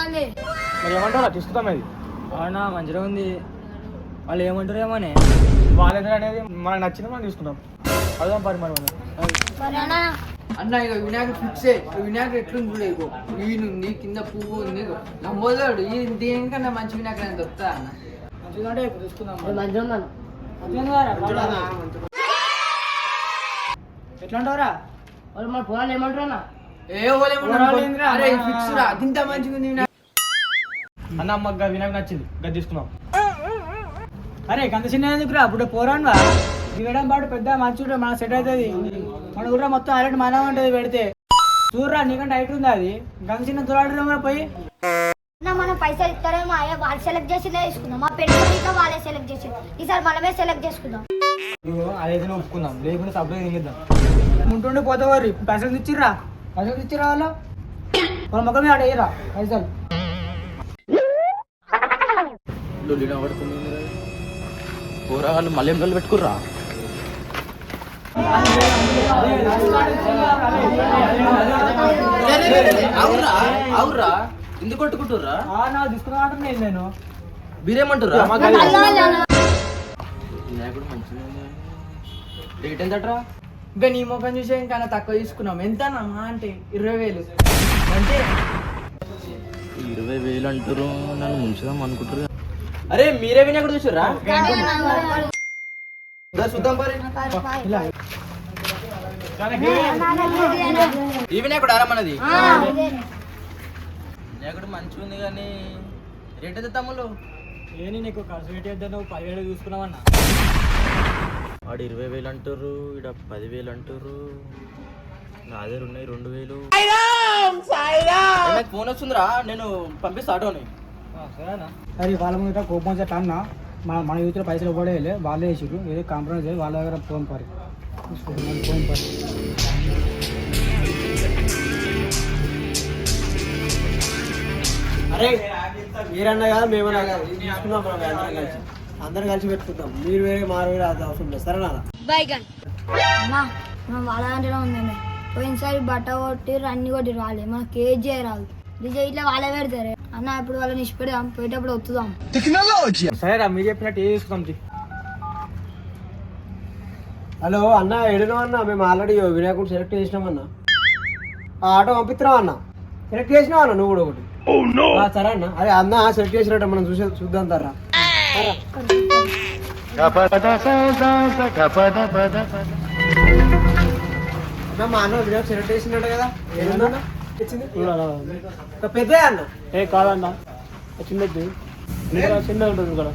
మరి ఏమంటారా తీసుకుందాం అది అవునా మంచిగా ఉంది. వాళ్ళు ఏమంటారు ఏమోనే. వాళ్ళ అనేది మనకు నచ్చింది మనం తీసుకుందాం. అదే పరి మరి అన్న ఇక వినాయకుడు ఫిక్స్ వినాయకుడు ఎట్లుంది చూడ ఇగో ఈయనుంది కింద పువ్వు ఉంది నమ్మోదాడు ఈ దేనికన్నా మంచి వినాయకుడు అని దొరుకుతా అన్న మంచిగా తీసుకుందాం. ఎట్లా అంటారా వాళ్ళు మన పొలాలు ఏమంటారు అన్న? ఫిక్స్ రా ఇంత మంచిగా ఉంది అన్న అమ్మగా వినాయకు నచ్చింది గది తీసుకుందాం. అరే కంత చిన్న ఎందుకురా అప్పుడు పోరాన్వా దిగడం పాటు పెద్ద మంచి మన సెట్ అవుతుంది. మన కూడా మొత్తం హైలైట్ మన ఉంటుంది పెడితే చూడరా నీకంటే హైట్ ఉంది అది గంత చిన్న తోలాడురా పోయి. మనం పైసలు ఇస్తారేమో అయ్యా వాళ్ళు సెలెక్ట్ చేసి తీసుకుందాం. మా పెళ్లి వాళ్ళే సెలెక్ట్ చేసి ఈసారి మనమే సెలెక్ట్ చేసుకుందాం. అదైతే ఒప్పుకుందాం లేకుంటే సపరేట్ తింగిద్దాం. ఉంటుండే పోతే వారి పైసలు తెచ్చిర్రా వాళ్ళు వాళ్ళ మొక్క మీద అడగరా పైసలు. కూరగాయలు మళ్ళీ ఏం పెట్టుకుర్రా? అవురా ఎందుకు కొట్టుకుంటుర్రా? తీసుకున్నా నేను మీరేమంటుర్రా? వినాయకుడు మంచిగా రేట్ ఎంతట్రా? ఇంకా నీ ముఖం చూసే ఇంకా తక్కువ తీసుకున్నాం. ఎంత అంటే 20,000 అంటే 20,000 అంటారు. నన్ను ముంచుదాం అనుకుంటారు. అరే మీరే వినాయకుడు చూసారా? చూద్దాం పరి ఈ వినాయకుడు ఆరా మనది. వినాయకుడు మంచిగా ఉంది కానీ రేట్ ఎంత తమ్ముళ్ళు? ఏంటి నీకు ఖర్చు పెట్టి నువ్వు 10,000 చూసుకున్నావన్నా. వాడు 20,000 అంటారు, ఇక్కడ 10,000 అంటారు. నా దగ్గర ఉన్నాయి 2,000. నాకు ఫోన్ వస్తుందిరా, నేను పంపిస్తా ఆటోని. సరేనా? సరే వాళ్ళ ముందు కోపం వచ్చేట అన్న మన యూత్లో పైసలు ఇవ్వడే వాళ్ళే వేసారు. ఏదో కాంప్రమైజ్ అయ్యి వాళ్ళ దగ్గర ఫోన్ పరి ఫోన్ పరి. అరే మీరన్నా కాదు మేమన్నా కాదు తీసుకున్నాం. అందరం కలిసి పెట్టుకుంటాం. మీరు వేరే మారు వేరే అది అవసరం లేదు. సరేనా? వాళ్ళ దాంట్లో ఉందండి. పోయినసారి బట్ట కొట్టిర్రు అన్ని కొట్టిర్రు వాళ్ళే. మన కేజీ రాదు డిజే ఇట్లా వాళ్ళే పెడతారు అన్న. ఇప్పుడు వాళ్ళని ఇష్టపెడదాం, పోయేటప్పుడు వస్తుందాం. సరేరా మీరు చెప్పినట్టు ఏ తీసుకుందాం. హలో అన్న ఎడునో అన్న మేము ఆల్రెడీ వినాయకుడు సెలెక్ట్ చేసినామన్నా. ఆ ఆటో పంపిస్తున్నాం అన్న. సెలెక్ట్ చేసినావు అన్న నువ్వు కూడా ఒకటి. సరే అన్న. అరే అన్న సెలెక్ట్ చేసినట్టు మనం చూద్దాం తర్రా. మా అన్న వినాయకుడు సెలెక్ట్ చేసినట్టు కదా పెద్ద అన్న. ఏ కాదన్న చిన్నది చిన్నది ఉంటుంది కదా.